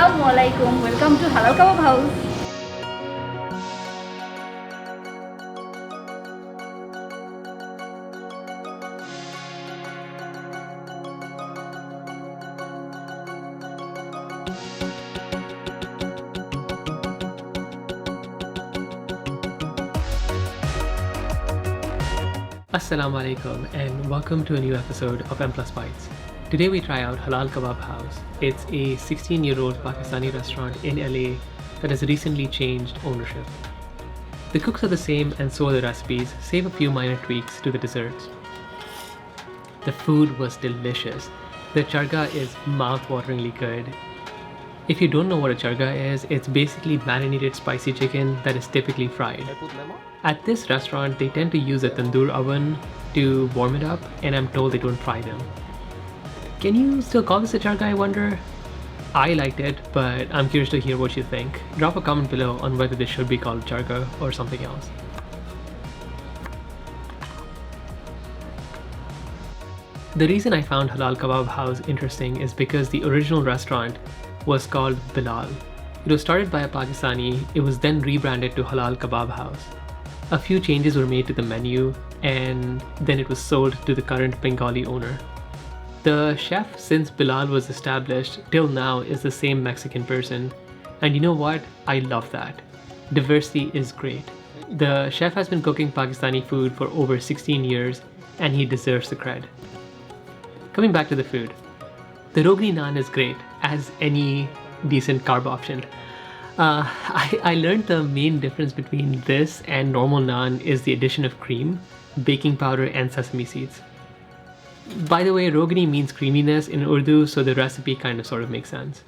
Assalamualaikum. Welcome to Halal Kabob House. Assalamalaikum and welcome to a new episode of M+BItes. Today we try out Halal Kabob House. It's a 16-year-old Pakistani restaurant in LA that has recently changed ownership. The cooks are the same and so are the recipes, save a few minor tweaks to the desserts. The food was delicious. The charga is mouth-wateringly good. If you don't know what a charga is, it's basically marinated spicy chicken that is typically fried. At this restaurant, they tend to use a tandoor oven to warm it up, and I'm told they don't fry them. Can you still call this a charga, I wonder? I liked it, but I'm curious to hear what you think. Drop a comment below on whether this should be called charga or something else. The reason I found Halal Kabob House interesting is because the original restaurant was called Bilal. It was started by a Pakistani, it was then rebranded to Halal Kabob House. A few changes were made to the menu, and then it was sold to the current Bengali owner. The chef since Bilal was established till now is the same Mexican person, and you know what? I love that. Diversity is great. The chef has been cooking Pakistani food for over 16 years, and he deserves the cred. Coming back to the food, the Rogni Naan is great, as any decent carb option. I learned the main difference between this and normal naan is the addition of cream, baking powder, and sesame seeds. By the way, Rogni means creaminess in Urdu, so the recipe kind of sort of makes sense.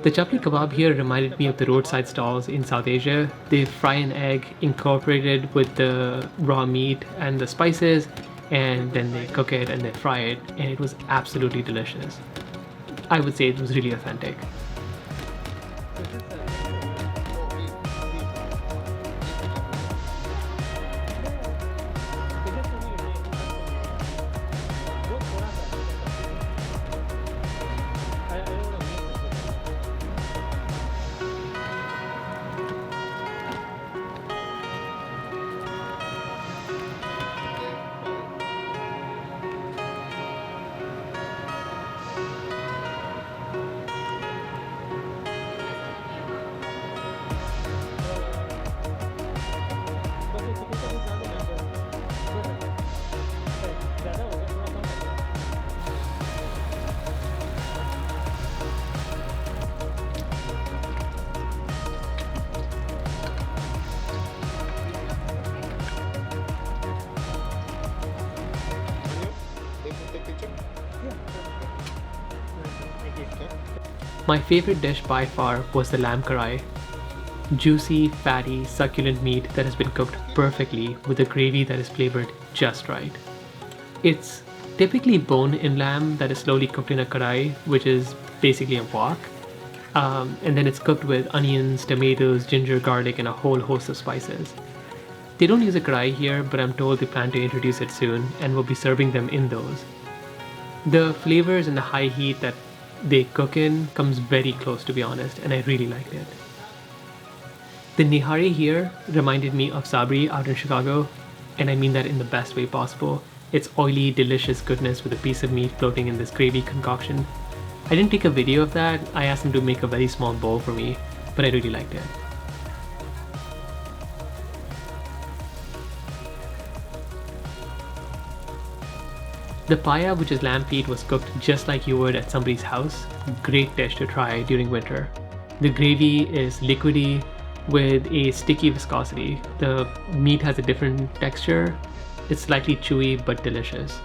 The Chapli Kabob here reminded me of the roadside stalls in South Asia. They fry an egg incorporated with the raw meat and the spices, and then they cook it and they fry it, and it was absolutely delicious. I would say it was really authentic. My favorite dish by far was the Lamb Karahi. Juicy, fatty, succulent meat that has been cooked perfectly with a gravy that is flavored just right. It's typically bone-in lamb that is slowly cooked in a karahi, which is basically a wok. And then it's cooked with onions, tomatoes, ginger, garlic, and a whole host of spices. They don't use a karahi here, but I'm told they plan to introduce it soon and will be serving them in those. The flavors and the high heat that they cook in comes very close, to be honest, and I really liked it. The nihari here reminded me of sabri out in Chicago, and I mean that in the best way possible. It's oily, delicious goodness with a piece of meat floating in this gravy concoction. I didn't take a video of that. I asked him to make a very small bowl for me, but I really liked it. The paya, which is lamb feet, was cooked just like you would at somebody's house. Great dish to try during winter. The gravy is liquidy with a sticky viscosity. The meat has a different texture. It's slightly chewy but delicious.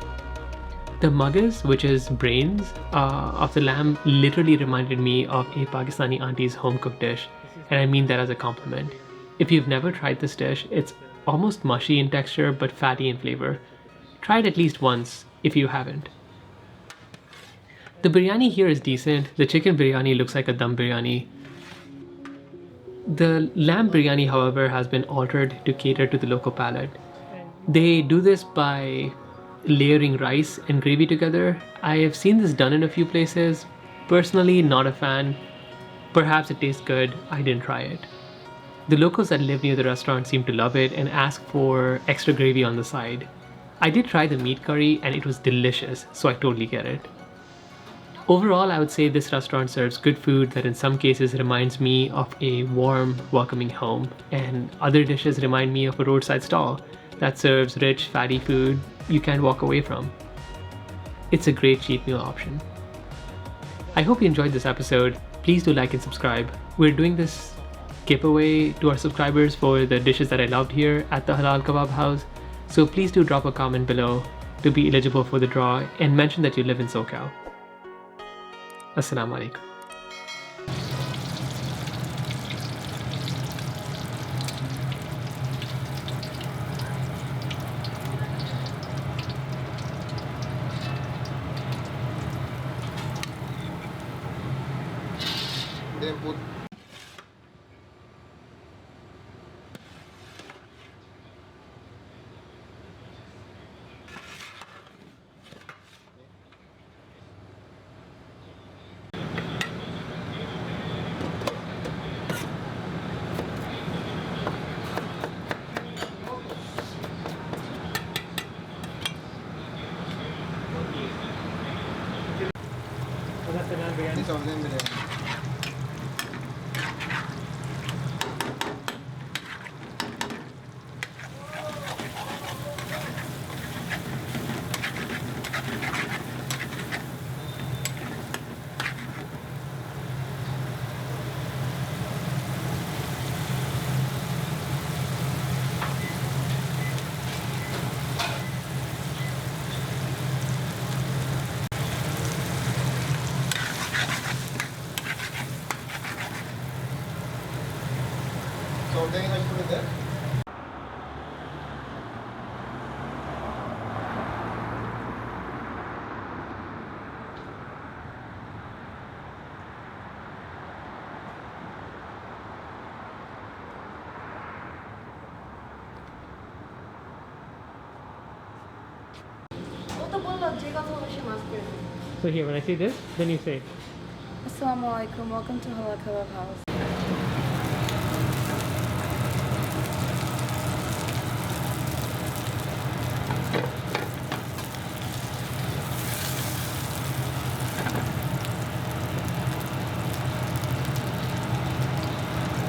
The magas, which is brains of the lamb, literally reminded me of a Pakistani auntie's home cooked dish, and I mean that as a compliment. If you've never tried this dish, it's almost mushy in texture but fatty in flavor. Try it at least once if you haven't. The biryani here is decent. The chicken biryani looks like a dum biryani. The lamb biryani, however, has been altered to cater to the local palate. They do this by layering rice and gravy together. I have seen this done in a few places. Personally, not a fan. Perhaps it tastes good. I didn't try it. The locals that live near the restaurant seem to love it and ask for extra gravy on the side. I did try the meat curry and it was delicious, so I totally get it. Overall, I would say this restaurant serves good food that in some cases reminds me of a warm, welcoming home, and other dishes remind me of a roadside stall that serves rich, fatty food you can't walk away from. It's a great cheap meal option. I hope you enjoyed this episode. Please do like and subscribe. We're doing this giveaway to our subscribers for the dishes that I loved here at the Halal Kabob House, so please do drop a comment below to be eligible for the draw and mention that you live in SoCal. Asslamalaikum. Then put this of them biryani. So then I put it there. So here, when I say this, then you say. Asslamalaikum, welcome to Halal Kabob House.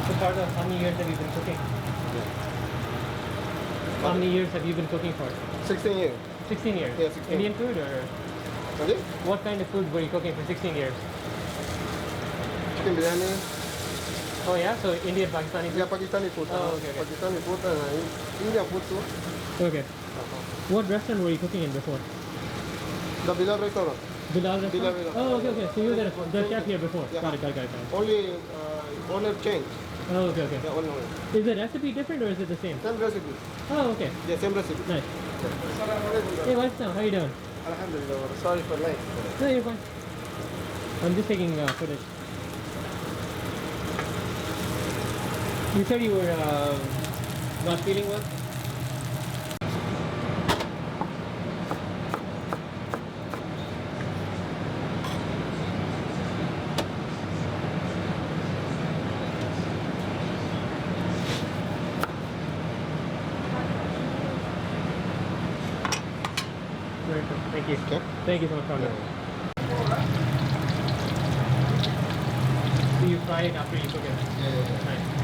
So Charga, how many years have you been cooking? How many years have you been cooking for? 16 years. 16 years? Yeah, 16. Indian food or? Sorry? What kind of food were you cooking for 16 years? Chicken biryani. Oh yeah, so Indian, Pakistani food? Yeah, Pakistani food. Oh, okay, okay. Pakistani food and Indian food too. Okay. What restaurant were you cooking in before? The Bilal restaurant. Bilal restaurant? Bilal restaurant. Oh, okay, okay. So you were the chef here before? Yeah. Got it. Only owner change. Oh, okay. Yeah, owner. Is the recipe different or is it the same? Same recipe. Oh, okay. Yeah, same recipe. Nice. Hey, what's up? How you doing? Alhamdulillah. Sorry for late. No, you're fine. I'm just taking footage. You said you were not feeling well? Thank you. Okay. Thank you so much for ordering. So you fry it after you cook it? Yeah. Nice.